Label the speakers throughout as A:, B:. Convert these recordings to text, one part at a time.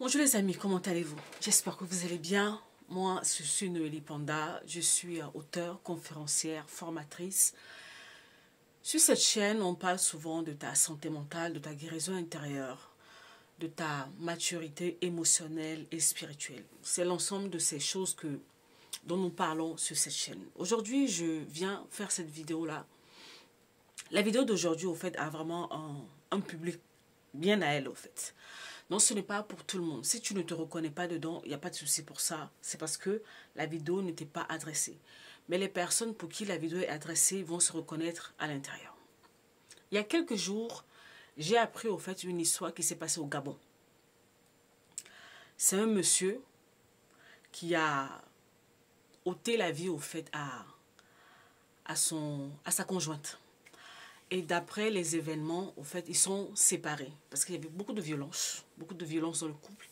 A: Bonjour les amis, comment allez-vous? J'espère que vous allez bien. Moi, je suis Noélie Panda, je suis auteure, conférencière, formatrice. Sur cette chaîne, on parle souvent de ta santé mentale, de ta guérison intérieure, de ta maturité émotionnelle et spirituelle. C'est l'ensemble de ces choses dont nous parlons sur cette chaîne. Aujourd'hui, je viens faire cette vidéo-là. La vidéo d'aujourd'hui, au fait, a vraiment un public bien à elle, au fait. Non, ce n'est pas pour tout le monde. Si tu ne te reconnais pas dedans, il n'y a pas de souci pour ça. C'est parce que la vidéo ne t'est pas adressée. Mais les personnes pour qui la vidéo est adressée vont se reconnaître à l'intérieur. Il y a quelques jours, j'ai appris au fait une histoire qui s'est passée au Gabon. C'est un monsieur qui a ôté la vie au fait à sa conjointe. Et d'après les événements, au fait, ils sont séparés. Parce qu'il y avait beaucoup de violence dans le couple.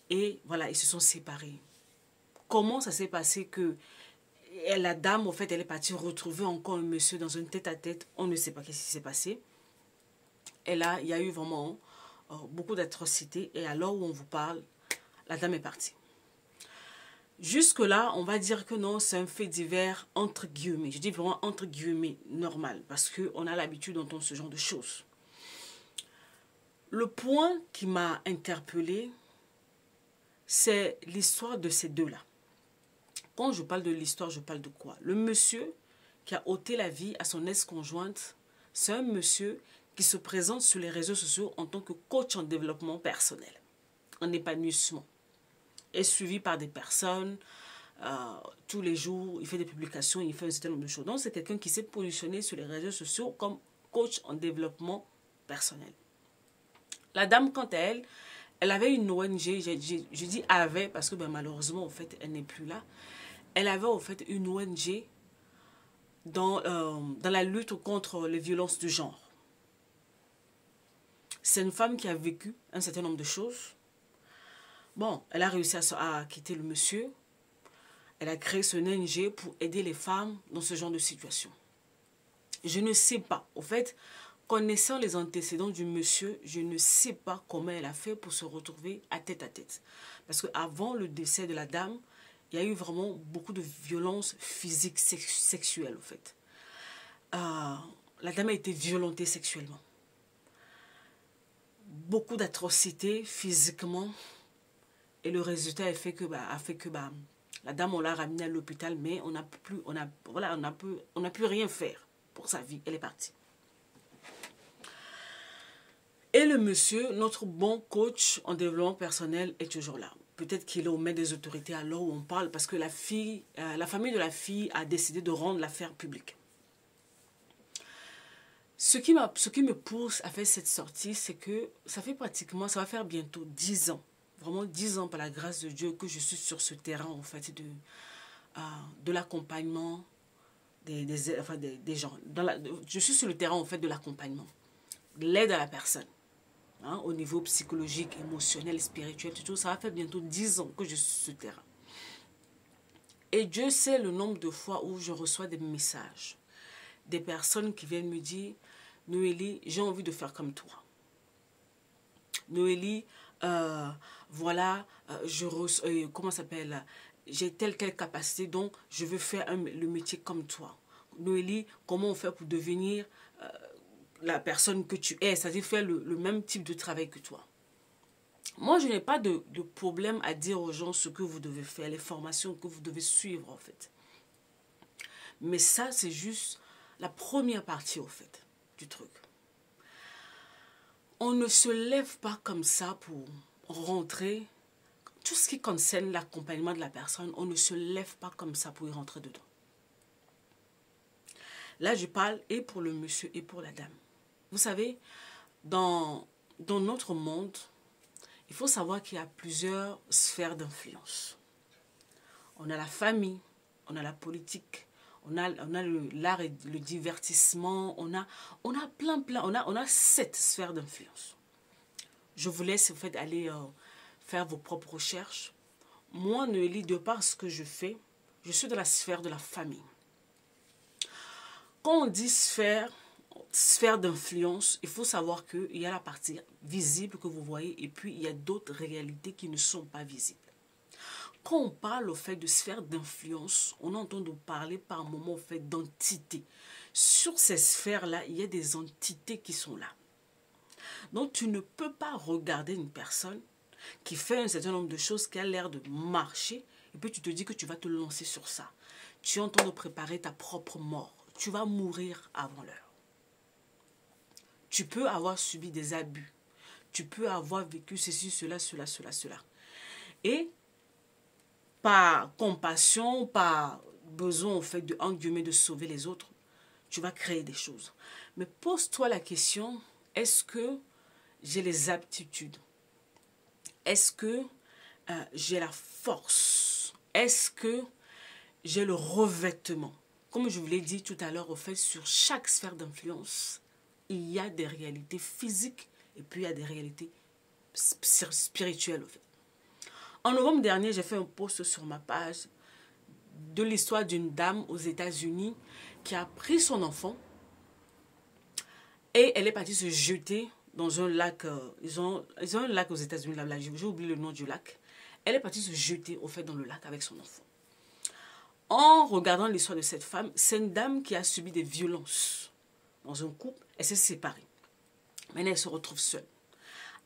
A: Et voilà, ils se sont séparés. Comment ça s'est passé que la dame, au fait, elle est partie retrouver encore un monsieur dans une tête-à-tête. On ne sait pas qu'est-ce qui s'est passé. Et là, il y a eu vraiment beaucoup d'atrocités. Et à l'heure où on vous parle, la dame est partie. Jusque-là, on va dire que non, c'est un fait divers entre guillemets. Je dis vraiment entre guillemets normal parce qu'on a l'habitude d'entendre ce genre de choses. Le point qui m'a interpellée, c'est l'histoire de ces deux-là. Quand je parle de l'histoire, je parle de quoi? Le monsieur qui a ôté la vie à son ex-conjointe, c'est un monsieur qui se présente sur les réseaux sociaux en tant que coach en développement personnel, en épanouissement. Est suivi par des personnes tous les jours, il fait des publications, il fait un certain nombre de choses. Donc c'est quelqu'un qui s'est positionné sur les réseaux sociaux comme coach en développement personnel. La dame, quant à elle, elle avait une ONG, je dis avait parce que malheureusement, en fait, elle n'est plus là. Elle avait en fait une ONG dans la lutte contre les violences du genre. C'est une femme qui a vécu un certain nombre de choses. Bon, elle a réussi à quitter le monsieur. Elle a créé son ONG pour aider les femmes dans ce genre de situation. Je ne sais pas. Au fait, connaissant les antécédents du monsieur, je ne sais pas comment elle a fait pour se retrouver à tête. Parce qu'avant le décès de la dame, il y a eu vraiment beaucoup de violences physiques, sexuelles, au fait. La dame a été violentée sexuellement. Beaucoup d'atrocités physiquement. Et le résultat a fait que la dame, on l'a ramenée à l'hôpital, mais on n'a plus rien faire pour sa vie. Elle est partie. Et le monsieur, notre bon coach en développement personnel, est toujours là. Peut-être qu'il est au maître des autorités à l'heure où on parle, parce que la famille de la fille a décidé de rendre l'affaire publique. Ce qui me pousse à faire cette sortie, c'est que ça va faire bientôt 10 ans. Vraiment 10 ans par la grâce de Dieu que je suis sur ce terrain en fait de l'accompagnement des gens. Je suis sur le terrain en fait de l'accompagnement, de l'aide à la personne. Au niveau psychologique, émotionnel, spirituel, tout ça va faire bientôt 10 ans que je suis sur ce terrain. Et Dieu sait le nombre de fois où je reçois des messages, des personnes qui viennent me dire, Noélie, j'ai envie de faire comme toi. Noélie, voilà, comment ça s'appelle, j'ai telle capacité, donc je veux faire le métier comme toi. Noélie, comment on fait pour devenir la personne que tu es, c'est-à-dire faire le même type de travail que toi. Moi, je n'ai pas de problème à dire aux gens ce que vous devez faire, les formations que vous devez suivre, en fait. Mais ça, c'est juste la première partie, au fait, du truc. On ne se lève pas comme ça pour rentrer. Tout ce qui concerne l'accompagnement de la personne, on ne se lève pas comme ça pour y rentrer dedans. Là, je parle et pour le monsieur et pour la dame. Vous savez, dans notre monde, il faut savoir qu'il y a plusieurs sphères d'influence. On a la famille, on a la politique, on a l'art et le divertissement, on a on a 7 sphères d'influence. Je vous laisse en fait aller faire vos propres recherches. Moi, Noélie, de par ce que je fais, je suis dans la sphère de la famille. Quand on dit sphère, sphère d'influence, il faut savoir qu'il y a la partie visible que vous voyez et puis il y a d'autres réalités qui ne sont pas visibles. Quand on parle au fait de sphère d'influence, on entend nous parler par moment au fait d'entités. Sur ces sphères-là, il y a des entités qui sont là. Donc tu ne peux pas regarder une personne qui fait un certain nombre de choses, qui a l'air de marcher, et puis tu te dis que tu vas te lancer sur ça. Tu es en train de préparer ta propre mort. Tu vas mourir avant l'heure. Tu peux avoir subi des abus. Tu peux avoir vécu ceci, cela. Et par compassion, par besoin au fait de, en guillemets, de sauver les autres, tu vas créer des choses. Mais pose-toi la question, est-ce que j'ai les aptitudes? Est-ce que j'ai la force? Est-ce que j'ai le revêtement? Comme je vous l'ai dit tout à l'heure, au fait, sur chaque sphère d'influence, il y a des réalités physiques et puis il y a des réalités spirituelles, au fait. En novembre dernier, j'ai fait un post sur ma page de l'histoire d'une dame aux États-Unis qui a pris son enfant et elle est partie se jeter dans un lac. Ils ont un lac aux États-Unis, là, j'ai oublié le nom du lac. Elle est partie se jeter au fait dans le lac avec son enfant. En regardant l'histoire de cette femme, c'est une dame qui a subi des violences dans un couple. Elle s'est séparée. Maintenant, elle se retrouve seule.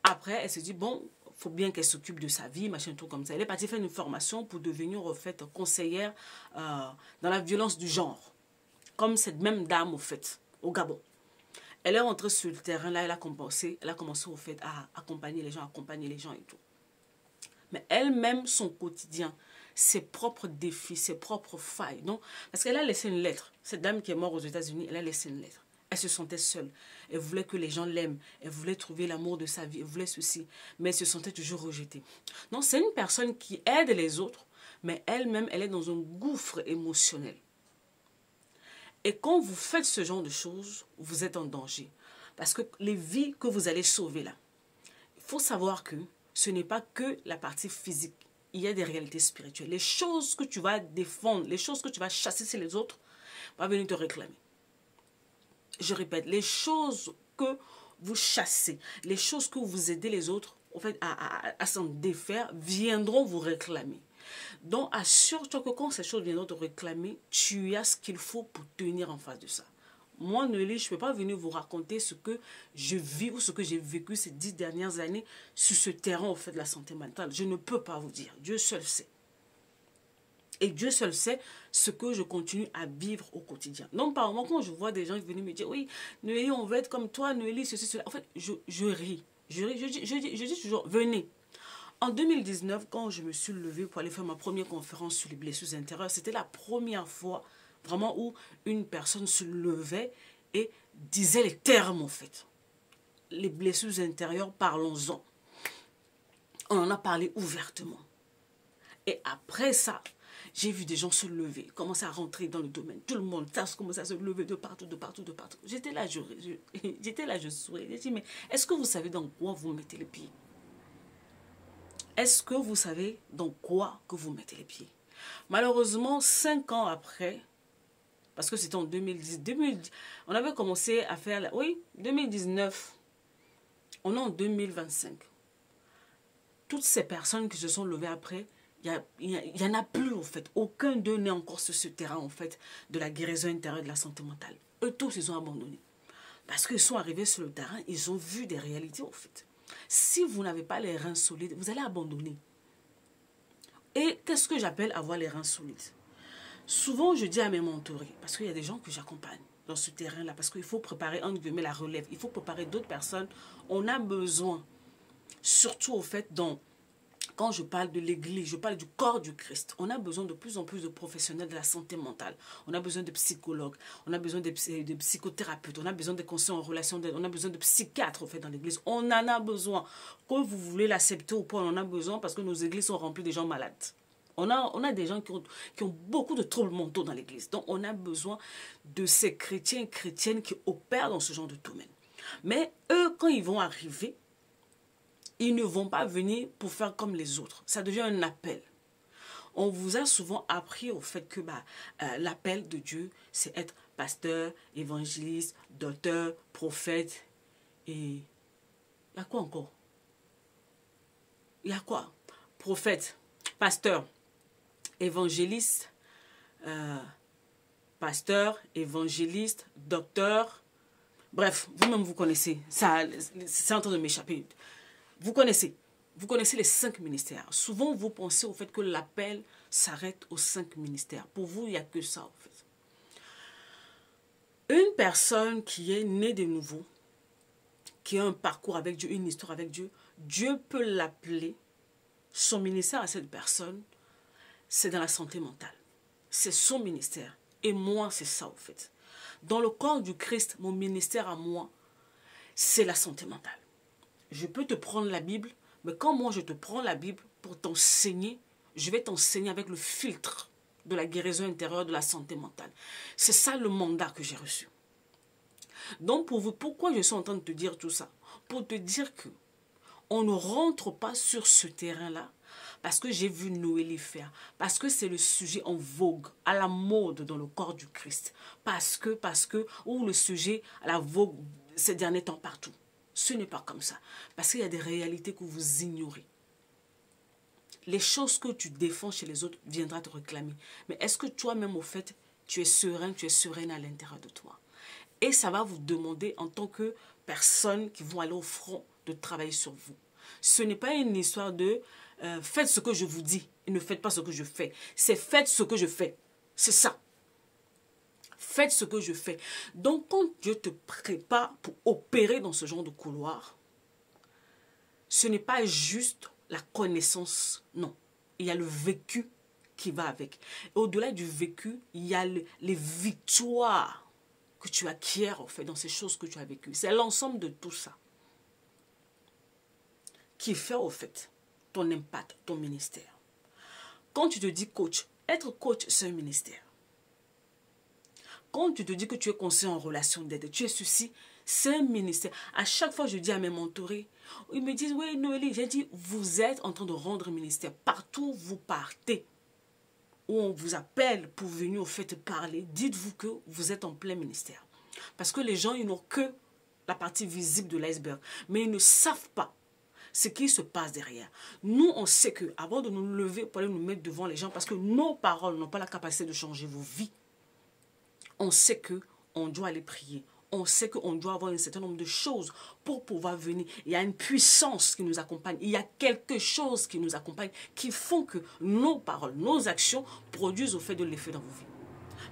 A: Après, elle se dit, bon, il faut bien qu'elle s'occupe de sa vie, machin, tout comme ça. Elle est partie faire une formation pour devenir, en fait, conseillère dans la violence du genre. Comme cette même dame, au fait, au Gabon. Elle est rentrée sur le terrain, là, elle a commencé au fait, à accompagner les gens et tout. Mais elle-même, son quotidien, ses propres défis, ses propres failles. Non? Parce qu'elle a laissé une lettre. Cette dame qui est morte aux États-Unis, elle a laissé une lettre. Elle se sentait seule. Elle voulait que les gens l'aiment. Elle voulait trouver l'amour de sa vie. Elle voulait ceci. Mais elle se sentait toujours rejetée. Non, c'est une personne qui aide les autres, mais elle-même, elle est dans un gouffre émotionnel. Et quand vous faites ce genre de choses, vous êtes en danger. Parce que les vies que vous allez sauver là, il faut savoir que ce n'est pas que la partie physique. Il y a des réalités spirituelles. Les choses que tu vas défendre, les choses que tu vas chasser chez les autres, vont venir te réclamer. Je répète, les choses que vous chassez, les choses que vous aidez les autres en fait, à s'en défaire, viendront vous réclamer. Donc, assure-toi que quand ces choses viendront te réclamer, tu as ce qu'il faut pour tenir en face de ça. Moi, Noélie, je ne peux pas venir vous raconter ce que je vis ou ce que j'ai vécu ces 10 dernières années sur ce terrain au fait de la santé mentale. Je ne peux pas vous dire. Dieu seul sait. Et Dieu seul sait ce que je continue à vivre au quotidien. Donc, par moment, quand je vois des gens qui viennent me dire, oui, Noélie, on veut être comme toi, Noélie, ceci, cela. En fait, je ris. Je dis toujours, venez. En 2019, quand je me suis levée pour aller faire ma première conférence sur les blessures intérieures, c'était la première fois vraiment où une personne se levait et disait les termes en fait. Les blessures intérieures, parlons-en. On en a parlé ouvertement. Et après ça, j'ai vu des gens se lever, commencer à rentrer dans le domaine. Tout le monde commençait à se lever de partout. J'étais là, je souriais. J'ai dit, mais est-ce que vous savez dans quoi vous mettez les pieds? Est-ce que vous savez dans quoi que vous mettez les pieds? Malheureusement, 5 ans après, parce que c'était en 2010, on avait commencé à faire, oui, 2019, on est en 2025. Toutes ces personnes qui se sont levées après, il y en a plus en fait. Aucun d'eux n'est encore sur ce terrain en fait de la guérison intérieure de la santé mentale. Eux tous, ils ont abandonné. Parce qu'ils sont arrivés sur le terrain, ils ont vu des réalités en fait. Si vous n'avez pas les reins solides, vous allez abandonner. Et qu'est-ce que j'appelle avoir les reins solides? Souvent, je dis à mes mentorés, parce qu'il y a des gens que j'accompagne dans ce terrain-là, parce qu'il faut préparer, entre guillemets, la relève. Il faut préparer d'autres personnes. On a besoin, surtout au fait, quand je parle de l'église, je parle du corps du Christ. On a besoin de plus en plus de professionnels de la santé mentale. On a besoin de psychologues, on a besoin de psychothérapeutes, on a besoin de conseillers en relation d'aide, on a besoin de psychiatres au fait, dans l'église. On en a besoin. Que vous voulez l'accepter ou pas, on en a besoin parce que nos églises sont remplies de gens malades. On a des gens qui ont beaucoup de troubles mentaux dans l'église. Donc, on a besoin de ces chrétiens et chrétiennes qui opèrent dans ce genre de domaine. Mais eux, quand ils vont arriver, ils ne vont pas venir pour faire comme les autres. Ça devient un appel. On vous a souvent appris au fait que l'appel de Dieu, c'est être pasteur, évangéliste, docteur, prophète. Et il y a quoi encore? Il y a quoi? Prophète, pasteur, évangéliste, pasteur, évangéliste, docteur. Bref, vous-même vous connaissez. Ça, c'est en train de m'échapper. Vous connaissez les 5 ministères. Souvent, vous pensez au fait que l'appel s'arrête aux 5 ministères. Pour vous, il n'y a que ça, en fait. Une personne qui est née de nouveau, qui a un parcours avec Dieu, une histoire avec Dieu, Dieu peut l'appeler, son ministère à cette personne, c'est dans la santé mentale. C'est son ministère. Et moi, c'est ça, en fait. Dans le corps du Christ, mon ministère à moi, c'est la santé mentale. Je peux te prendre la Bible, mais quand moi je te prends la Bible pour t'enseigner, je vais t'enseigner avec le filtre de la guérison intérieure, de la santé mentale. C'est ça le mandat que j'ai reçu. Donc pour vous, pourquoi je suis en train de te dire tout ça? Pour te dire que on ne rentre pas sur ce terrain-là parce que j'ai vu Noélie faire, parce que c'est le sujet en vogue, à la mode dans le corps du Christ, parce que, ou le sujet à la vogue ces derniers temps partout. Ce n'est pas comme ça, parce qu'il y a des réalités que vous ignorez. Les choses que tu défends chez les autres viendront te réclamer. Mais est-ce que toi-même, au fait, tu es serein, tu es sereine à l'intérieur de toi? Et ça va vous demander, en tant que personnes qui vont aller au front, de travailler sur vous. Ce n'est pas une histoire de faites ce que je vous dis et ne faites pas ce que je fais. C'est faites ce que je fais. C'est ça. Faites ce que je fais. Donc, quand Dieu te prépare pour opérer dans ce genre de couloir, ce n'est pas juste la connaissance, non. Il y a le vécu qui va avec. Au-delà du vécu, il y a les victoires que tu acquiers, en fait, dans ces choses que tu as vécues. C'est l'ensemble de tout ça qui fait, au fait, ton impact, ton ministère. Quand tu te dis coach, être coach, c'est un ministère. Quand tu te dis que tu es conseiller en relation d'aide, tu es ceci, c'est un ministère. À chaque fois, je dis à mes mentorés, ils me disent, oui, Noélie, j'ai dit, vous êtes en train de rendre ministère. Partout où vous partez, où on vous appelle pour venir au fait parler, dites-vous que vous êtes en plein ministère. Parce que les gens, ils n'ont que la partie visible de l'iceberg. Mais ils ne savent pas ce qui se passe derrière. Nous, on sait que avant de nous lever pour aller nous mettre devant les gens, parce que nos paroles n'ont pas la capacité de changer vos vies, on sait qu'on doit aller prier. On sait qu'on doit avoir un certain nombre de choses pour pouvoir venir. Il y a une puissance qui nous accompagne. Il y a quelque chose qui nous accompagne, qui font que nos paroles, nos actions produisent au fait de l'effet dans vos vies.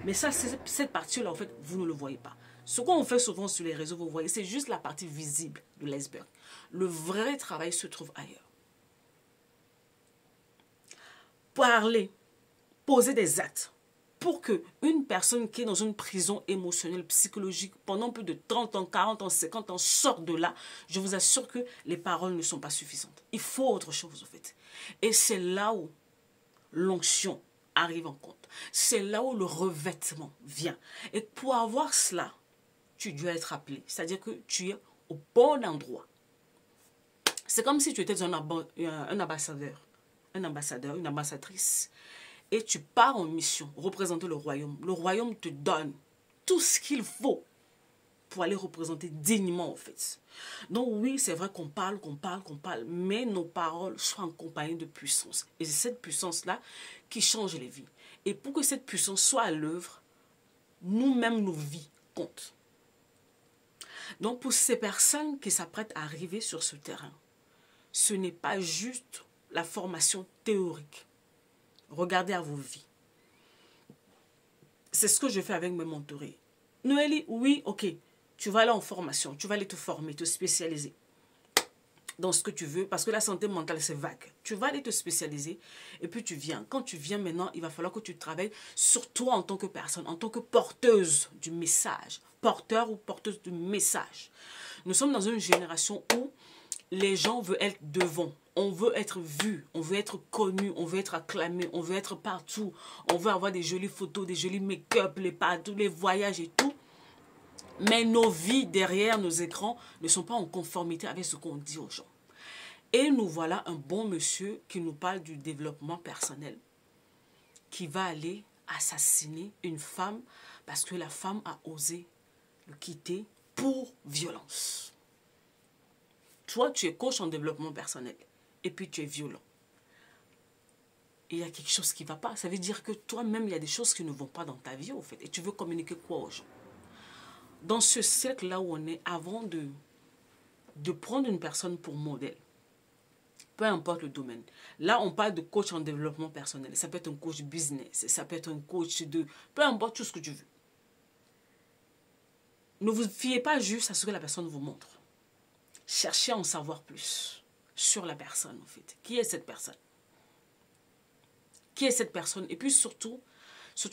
A: Mais ça, cette partie-là, en fait, vous ne le voyez pas. Ce qu'on fait souvent sur les réseaux, vous voyez, c'est juste la partie visible de l'iceberg. Le vrai travail se trouve ailleurs. Parler, poser des actes pour qu'une personne qui est dans une prison émotionnelle, psychologique, pendant plus de 30 ans, 40 ans, 50 ans, sorte de là, je vous assure que les paroles ne sont pas suffisantes. Il faut autre chose, en fait. Et c'est là où l'onction arrive en compte. C'est là où le revêtement vient. Et pour avoir cela, tu dois être appelé. C'est-à-dire que tu es au bon endroit. C'est comme si tu étais un ambassadeur, une ambassadrice. Et tu pars en mission, représenter le royaume. Le royaume te donne tout ce qu'il faut pour aller représenter dignement, en fait. Donc oui, c'est vrai qu'on parle, mais nos paroles sont accompagnées de puissance. Et c'est cette puissance-là qui change les vies. Et pour que cette puissance soit à l'œuvre, nous-mêmes, nos vies comptent. Donc pour ces personnes qui s'apprêtent à arriver sur ce terrain, ce n'est pas juste la formation théorique. Regardez à vos vies. C'est ce que je fais avec mes mentorés. Noélie, oui, ok, tu vas aller en formation, tu vas aller te former, te spécialiser dans ce que tu veux, parce que la santé mentale, c'est vague. Tu vas aller te spécialiser et puis tu viens. Quand tu viens maintenant, il va falloir que tu travailles sur toi en tant que personne, en tant que porteuse du message, porteur ou porteuse du message. Nous sommes dans une génération où les gens veulent être devant. On veut être vu, on veut être connu, on veut être acclamé, on veut être partout. On veut avoir des jolies photos, des jolis make-up, les voyages et tout. Mais nos vies derrière nos écrans ne sont pas en conformité avec ce qu'on dit aux gens. Et nous voilà un bon monsieur qui nous parle du développement personnel. qui va aller assassiner une femme parce que la femme a osé le quitter pour violence. Toi, tu es coach en développement personnel et puis tu es violent. Et il y a quelque chose qui ne va pas. Ça veut dire que toi-même, il y a des choses qui ne vont pas dans ta vie, au fait. Et tu veux communiquer quoi aux gens? Dans ce cercle-là où on est, avant de prendre une personne pour modèle, peu importe le domaine. Là, on parle de coach en développement personnel. Ça peut être un coach business, ça peut être un coach de... Peu importe tout ce que tu veux. Ne vous fiez pas juste à ce que la personne vous montre. Cherchez à en savoir plus sur la personne, en fait. Qui est cette personne? Qui est cette personne? Et puis surtout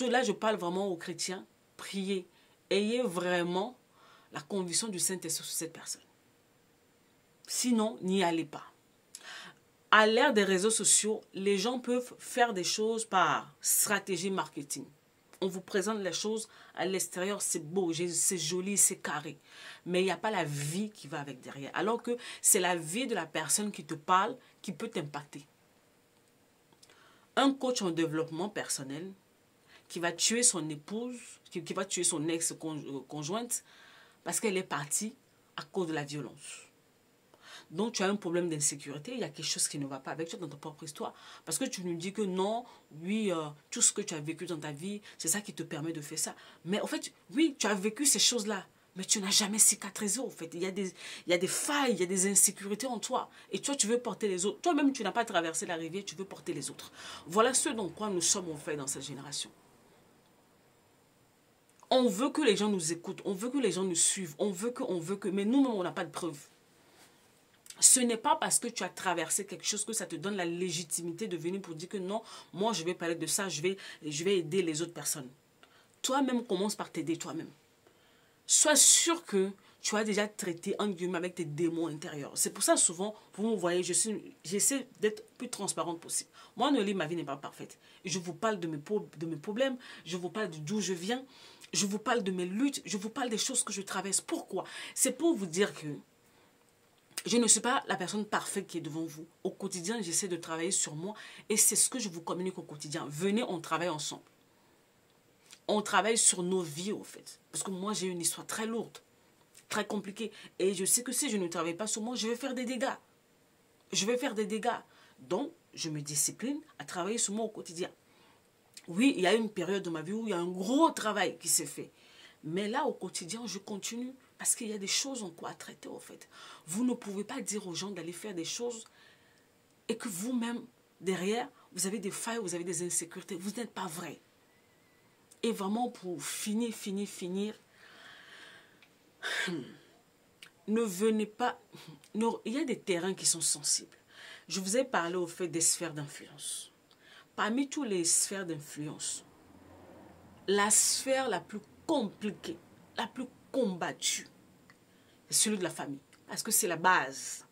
A: là, je parle vraiment aux chrétiens. Priez. Ayez vraiment la conviction du Saint-Esprit sur cette personne. Sinon, n'y allez pas. À l'ère des réseaux sociaux, les gens peuvent faire des choses par stratégie marketing. On vous présente les choses à l'extérieur, c'est beau, c'est joli, c'est carré. Mais il n'y a pas la vie qui va avec derrière. Alors que c'est la vie de la personne qui te parle qui peut t'impacter. Un coach en développement personnel qui va tuer son épouse, qui va tuer son ex-conjointe parce qu'elle est partie à cause de la violence. Donc, tu as un problème d'insécurité, il y a quelque chose qui ne va pas avec toi dans ta propre histoire. Parce que tu nous dis que non, oui, tout ce que tu as vécu dans ta vie, c'est ça qui te permet de faire ça. Mais en fait, oui, tu as vécu ces choses-là, mais tu n'as jamais cicatrisé, en fait. Il y a des failles, il y a des insécurités en toi. Et toi, tu veux porter les autres. Toi-même, tu n'as pas traversé la rivière, tu veux porter les autres. Voilà ce dont quoi nous sommes, en fait, dans cette génération. On veut que les gens nous écoutent, on veut que les gens nous suivent, on veut que, mais nous-mêmes, on n'a pas de preuves. Ce n'est pas parce que tu as traversé quelque chose que ça te donne la légitimité de venir pour dire que non, moi je vais parler de ça, je vais aider les autres personnes. Toi-même, commence par t'aider toi-même. Sois sûr que tu as déjà traité en guillemets avec tes démons intérieurs. C'est pour ça souvent, vous me voyez, j'essaie d'être plus transparente possible. Moi, Noélie, ma vie n'est pas parfaite. Je vous parle de mes problèmes, je vous parle d'où je viens, je vous parle de mes luttes, je vous parle des choses que je traverse. Pourquoi? C'est pour vous dire que je ne suis pas la personne parfaite qui est devant vous. Au quotidien, j'essaie de travailler sur moi et c'est ce que je vous communique au quotidien. Venez, on travaille ensemble. On travaille sur nos vies, au fait. Parce que moi, j'ai une histoire très lourde, très compliquée. Et je sais que si je ne travaille pas sur moi, je vais faire des dégâts. Je vais faire des dégâts. Donc, je me discipline à travailler sur moi au quotidien. Oui, il y a une période de ma vie où il y a un gros travail qui s'est fait. Mais là, au quotidien, je continue parce qu'il y a des choses en quoi à traiter, au fait. Vous ne pouvez pas dire aux gens d'aller faire des choses et que vous-même, derrière, vous avez des failles, vous avez des insécurités. Vous n'êtes pas vrai. Et vraiment, pour finir, ne venez pas... Il y a des terrains qui sont sensibles. Je vous ai parlé au fait des sphères d'influence. Parmi toutes les sphères d'influence, la sphère la plus compliquée, la plus combattue, c'est celui de la famille. Parce que c'est la base.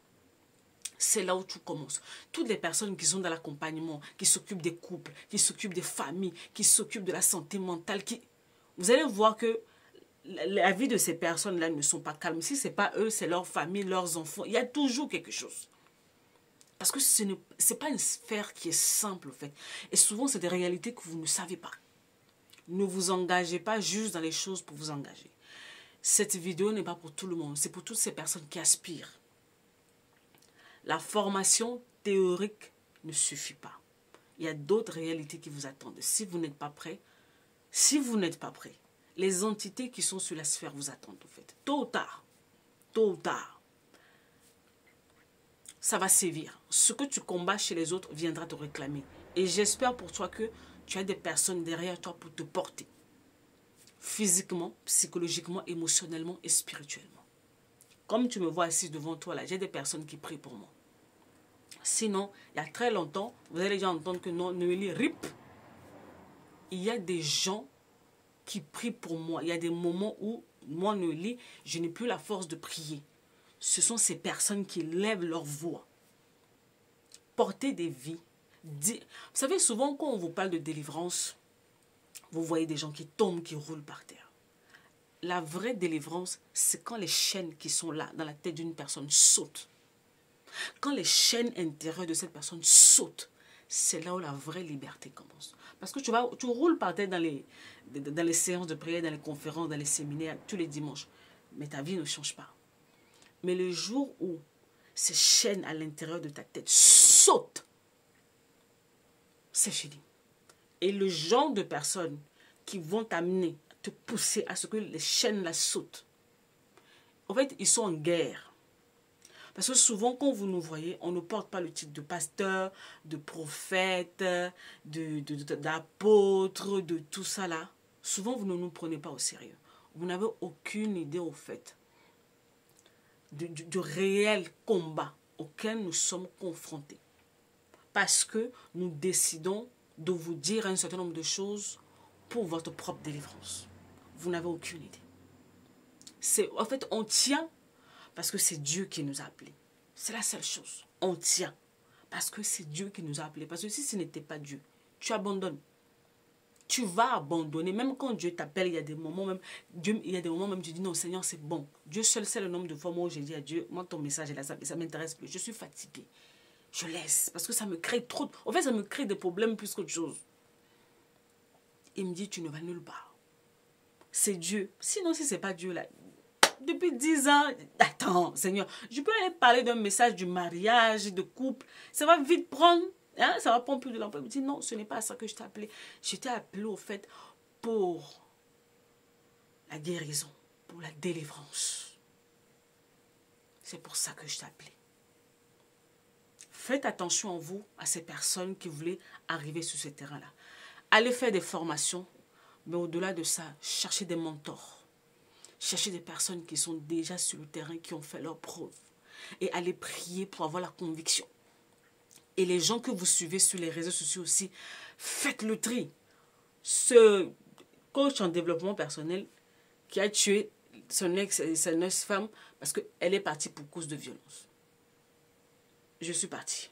A: C'est là où tout commence. Toutes les personnes qui sont dans l'accompagnement, qui s'occupent des couples, qui s'occupent des familles, qui s'occupent de la santé mentale, vous allez voir que la vie de ces personnes-là ne sont pas calmes. Si ce n'est pas eux, c'est leur famille, leurs enfants. Il y a toujours quelque chose. Parce que ce n'est pas une sphère qui est simple, en fait. Et souvent, c'est des réalités que vous ne savez pas. Ne vous engagez pas juste dans les choses pour vous engager. Cette vidéo n'est pas pour tout le monde. C'est pour toutes ces personnes qui aspirent. La formation théorique ne suffit pas. Il y a d'autres réalités qui vous attendent. Si vous n'êtes pas prêt, les entités qui sont sur la sphère vous attendent, en fait. Tôt ou tard, ça va sévir. Ce que tu combats chez les autres viendra te réclamer. Et j'espère pour toi que tu as des personnes derrière toi pour te porter. Physiquement, psychologiquement, émotionnellement et spirituellement. Comme tu me vois assis devant toi là, j'ai des personnes qui prient pour moi. Sinon, il y a très longtemps, vous allez déjà entendre que non, Noélie rip. Il y a des gens qui prient pour moi. Il y a des moments où, moi, Noélie, je n'ai plus la force de prier. Ce sont ces personnes qui lèvent leur voix. Porter des vies. Vous savez, souvent, quand on vous parle de délivrance, vous voyez des gens qui tombent, qui roulent par terre. La vraie délivrance, c'est quand les chaînes qui sont là, dans la tête d'une personne, sautent. Quand les chaînes intérieures de cette personne sautent, c'est là où la vraie liberté commence. Parce que tu roules par terre dans les séances de prière, dans les conférences, dans les séminaires, tous les dimanches. Mais ta vie ne change pas. Mais le jour où ces chaînes à l'intérieur de ta tête sautent, c'est fini. Et le genre de personnes qui vont t'amener, te pousser à ce que les chaînes la sautent, en fait, ils sont en guerre. Parce que souvent, quand vous nous voyez, on ne porte pas le titre de pasteur, de prophète, d'apôtre, de tout ça là. Souvent, vous ne nous prenez pas au sérieux. Vous n'avez aucune idée au fait du réel combat auquel nous sommes confrontés. Parce que nous décidons de vous dire un certain nombre de choses pour votre propre délivrance. Vous n'avez aucune idée. En fait, on tient parce que c'est Dieu qui nous a appelés. C'est la seule chose. On tient parce que c'est Dieu qui nous a appelés. Parce que si ce n'était pas Dieu, tu abandonnes. Tu vas abandonner. Même quand Dieu t'appelle, il y a des moments même, tu dis non Seigneur, c'est bon. Dieu seul sait le nombre de fois où j'ai dit à Dieu, moi ton message est là, ça ne m'intéresse plus. Je suis fatiguée. Je laisse parce que ça me crée trop. En fait, ça me crée des problèmes plus qu'autre chose. Il me dit, tu ne vas nulle part. C'est Dieu. Sinon, si ce n'est pas Dieu là, depuis 10 ans, attends, Seigneur, je peux aller parler d'un message du mariage, de couple, ça va vite prendre, hein, ça va prendre plus de temps. Il me dit, non, ce n'est pas à ça que je t'ai appelé. Je t'ai appelé au fait pour la guérison, pour la délivrance. C'est pour ça que je t'ai appelé. Faites attention en vous à ces personnes qui voulaient arriver sur ce terrain-là. Allez faire des formations, mais au-delà de ça, cherchez des mentors. Cherchez des personnes qui sont déjà sur le terrain, qui ont fait leurs preuves. Et allez prier pour avoir la conviction. Et les gens que vous suivez sur les réseaux sociaux aussi, faites le tri. Ce coach en développement personnel qui a tué son ex-femme parce qu'elle est partie pour cause de violence. Je suis partie.